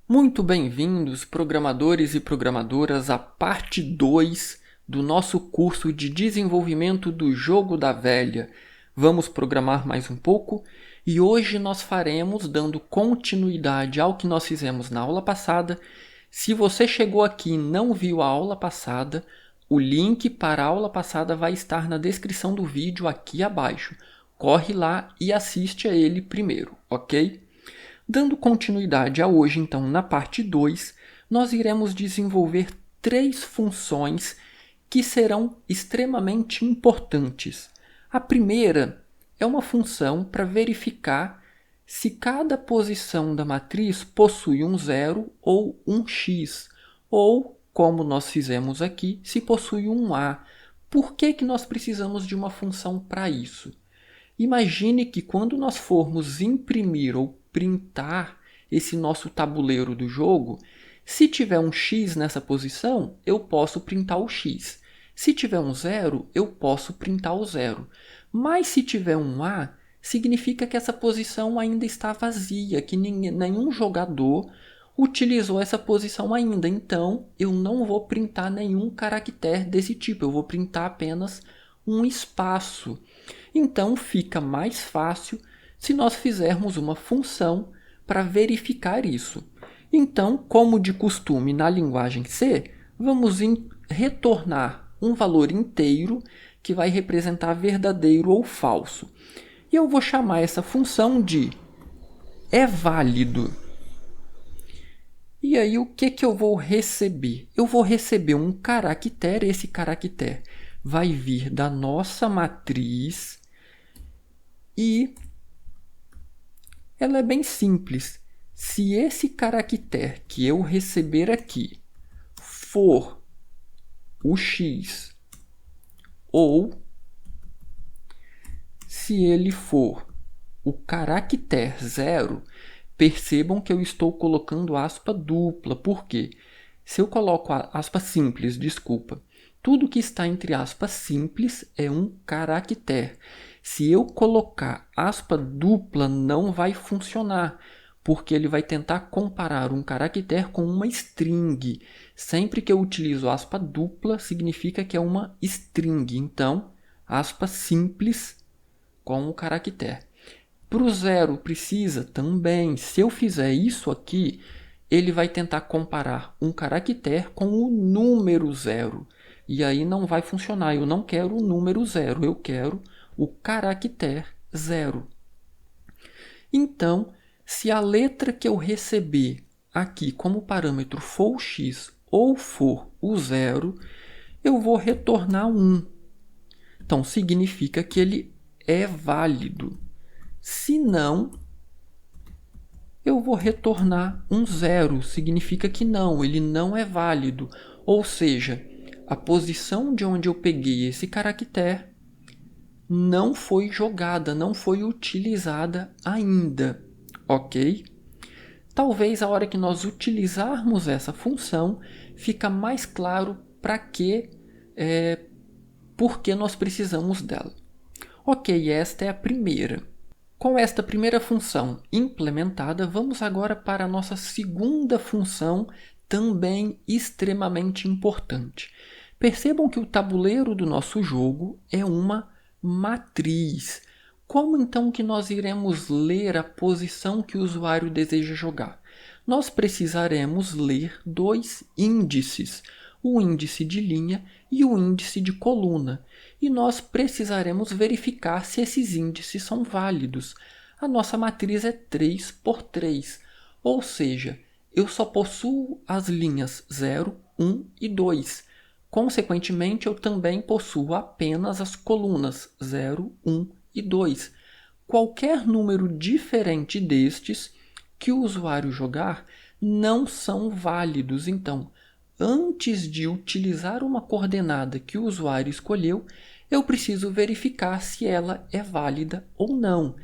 Muito bem-vindos, programadores e programadoras, à parte 2 do nosso curso de desenvolvimento do jogo da velha. Vamos programar mais um pouco e hoje nós faremos, dando continuidade ao que nós fizemos na aula passada. Se você chegou aqui e não viu a aula passada, o link para a aula passada vai estar na descrição do vídeo aqui abaixo. Corre lá e assiste a ele primeiro, ok? Dando continuidade a hoje, então, na parte 2, nós iremos desenvolver 3 funções que serão extremamente importantes. A primeira é uma função para verificar se cada posição da matriz possui um 0 ou um x, ou, como nós fizemos aqui, se possui um a. Por que nós precisamos de uma função para isso? Imagine que quando nós formos imprimir ou printar esse nosso tabuleiro do jogo, se tiver um x nessa posição, eu posso printar o x. Se tiver um 0, eu posso printar o 0. Mas se tiver um A, significa que essa posição ainda está vazia, que nenhum jogador utilizou essa posição ainda. Então, eu não vou printar nenhum caractere desse tipo, eu vou printar apenas um espaço. Então, fica mais fácil se nós fizermos uma função para verificar isso. Então, como de costume na linguagem C, vamos retornar um valor inteiro que vai representar verdadeiro ou falso. E eu vou chamar essa função de é válido. E aí o que eu vou receber? Eu vou receber um caractere, esse caractere vai vir da nossa matriz e ela é bem simples. Se esse caractere que eu receber aqui for o x, ou se ele for o caractere 0, percebam que eu estou colocando aspa dupla. Por quê? Se eu coloco aspa simples, desculpa, tudo que está entre aspas simples é um caractere. Se eu colocar aspa dupla, não vai funcionar, porque ele vai tentar comparar um caractere com uma string. Sempre que eu utilizo aspa dupla, significa que é uma string. Então, aspa simples com o caractere. Para o 0 precisa também. Se eu fizer isso aqui, ele vai tentar comparar um caractere com o número 0. E aí não vai funcionar. Eu não quero o número 0, eu quero o caractere 0. Então, se a letra que eu receber aqui como parâmetro for o x ou for o 0, eu vou retornar 1. Então, significa que ele é válido. Se não, eu vou retornar um 0. Significa que não, ele não é válido. Ou seja, a posição de onde eu peguei esse caractere não foi jogada, não foi utilizada ainda, ok? Talvez a hora que nós utilizarmos essa função, fica mais claro por que nós precisamos dela. Ok, esta é a primeira. Com esta primeira função implementada, vamos agora para a nossa segunda função, também extremamente importante. Percebam que o tabuleiro do nosso jogo é uma matriz. Como então que nós iremos ler a posição que o usuário deseja jogar? Nós precisaremos ler 2 índices, o índice de linha e o índice de coluna. E nós precisaremos verificar se esses índices são válidos. A nossa matriz é 3 por 3, ou seja, eu só possuo as linhas 0, 1 e 2. Consequentemente, eu também possuo apenas as colunas 0, 1 e 2. Qualquer número diferente destes que o usuário jogar não são válidos. Então, antes de utilizar uma coordenada que o usuário escolheu, eu preciso verificar se ela é válida ou não.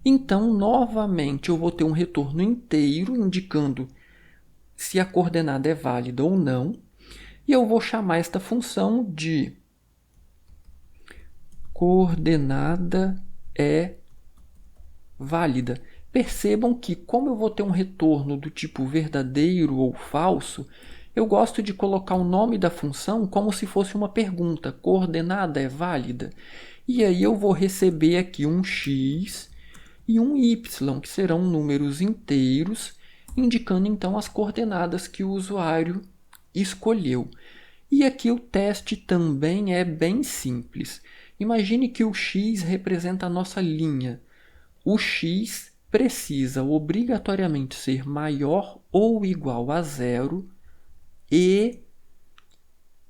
Então, novamente, eu vou ter um retorno inteiro indicando se a coordenada é válida ou não. E eu vou chamar esta função de coordenada é válida. Percebam que, como eu vou ter um retorno do tipo verdadeiro ou falso, eu gosto de colocar o nome da função como se fosse uma pergunta. Coordenada é válida? E aí eu vou receber aqui um x e um y, que serão números inteiros, indicando então as coordenadas que o usuário escolheu. E aqui o teste também é bem simples. Imagine que o x representa a nossa linha. O x precisa obrigatoriamente ser maior ou igual a zero e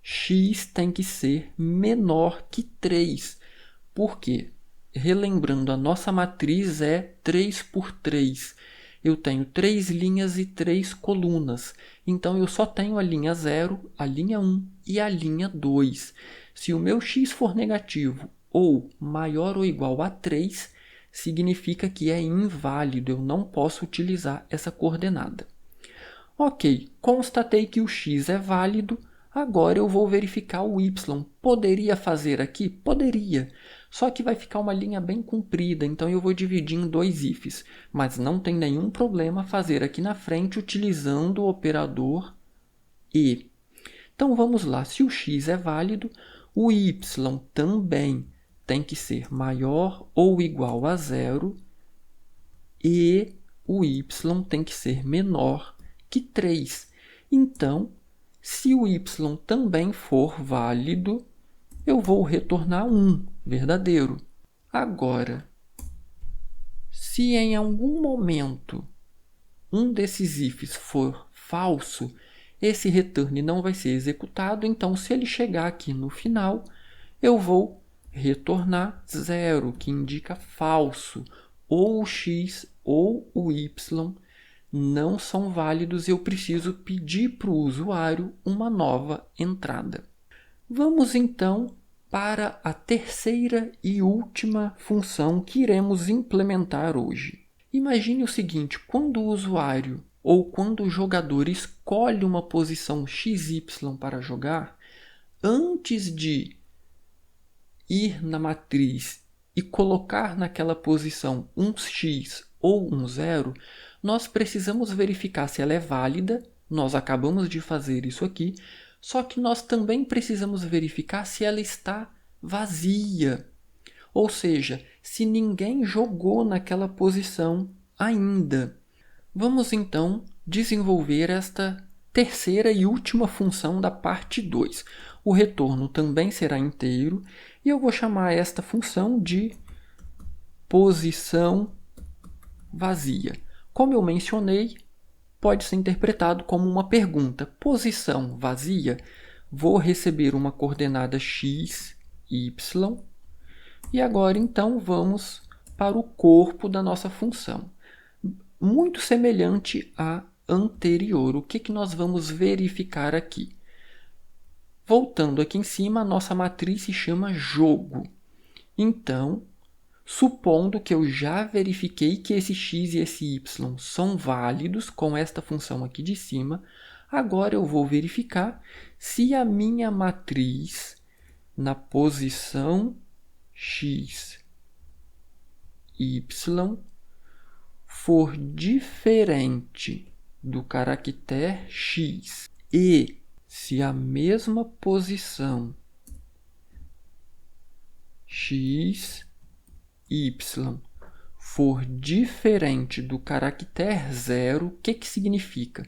x tem que ser menor que 3. Por quê? Relembrando, a nossa matriz é 3 por 3. Eu tenho 3 linhas e 3 colunas. Então, eu só tenho a linha 0, a linha 1 e a linha 2. Se o meu x for negativo ou maior ou igual a 3, significa que é inválido. Eu não posso utilizar essa coordenada. Ok, constatei que o x é válido. Agora eu vou verificar o y. Poderia fazer aqui? Poderia. Só que vai ficar uma linha bem comprida, então eu vou dividir em dois ifs. Mas não tem nenhum problema fazer aqui na frente utilizando o operador e. Então vamos lá, se o x é válido, o y também tem que ser maior ou igual a zero e o y tem que ser menor que 3. Então, se o y também for válido, eu vou retornar 1, verdadeiro. Agora, se em algum momento um desses ifs for falso, esse return não vai ser executado. Então, se ele chegar aqui no final, eu vou retornar 0, que indica falso. Ou o x ou o y não são válidos e eu preciso pedir para o usuário uma nova entrada. Vamos então para a terceira e última função que iremos implementar hoje. Imagine o seguinte, quando o usuário ou quando o jogador escolhe uma posição XY para jogar, antes de ir na matriz e colocar naquela posição um X ou um 0, nós precisamos verificar se ela é válida. Nós acabamos de fazer isso aqui, só que nós também precisamos verificar se ela está vazia. Ou seja, se ninguém jogou naquela posição ainda. Vamos então desenvolver esta terceira e última função da parte 2. O retorno também será inteiro e eu vou chamar esta função de posição vazia. Como eu mencionei, pode ser interpretado como uma pergunta. Posição vazia, vou receber uma coordenada x, y. E agora então vamos para o corpo da nossa função. Muito semelhante à anterior. O que nós vamos verificar aqui? Voltando aqui em cima, a nossa matriz se chama jogo. Então, supondo que eu já verifiquei que esse x e esse y são válidos com esta função aqui de cima, agora eu vou verificar se a minha matriz na posição x, y for diferente do caractere x e se a mesma posição x, y for diferente do caractere 0, o que significa?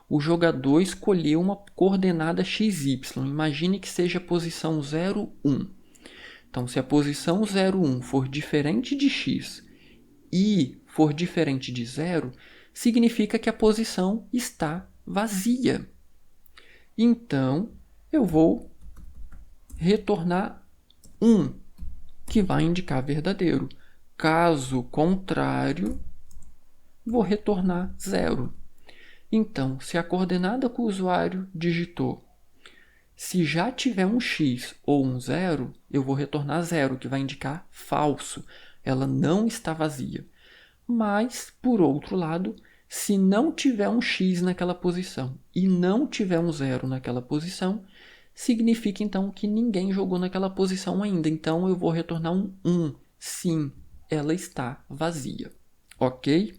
O jogador escolheu uma coordenada xy. Imagine que seja a posição 0, 1. Então, se a posição 0, 1 for diferente de x e for diferente de 0, significa que a posição está vazia. Então, eu vou retornar 1, que vai indicar verdadeiro. Caso contrário, vou retornar 0. Então, se a coordenada que o usuário digitou, se já tiver um x ou um 0, eu vou retornar 0, que vai indicar falso. Ela não está vazia. Mas, por outro lado, se não tiver um x naquela posição e não tiver um 0 naquela posição, significa então que ninguém jogou naquela posição ainda. Então, eu vou retornar um 1. Sim, ela está vazia. Ok?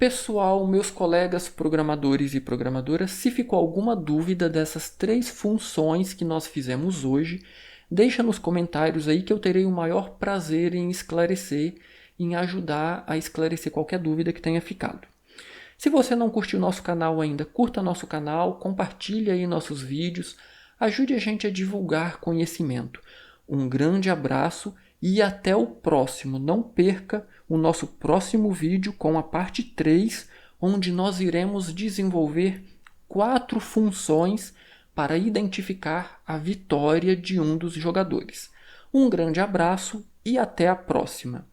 Pessoal, meus colegas programadores e programadoras, se ficou alguma dúvida dessas 3 funções que nós fizemos hoje, deixa nos comentários aí que eu terei o maior prazer em esclarecer, em ajudar a esclarecer qualquer dúvida que tenha ficado. Se você não curtiu nosso canal ainda, curta nosso canal, compartilhe aí nossos vídeos, ajude a gente a divulgar conhecimento. Um grande abraço e até o próximo. Não perca o nosso próximo vídeo com a parte 3, onde nós iremos desenvolver 4 funções para identificar a vitória de um dos jogadores. Um grande abraço e até a próxima!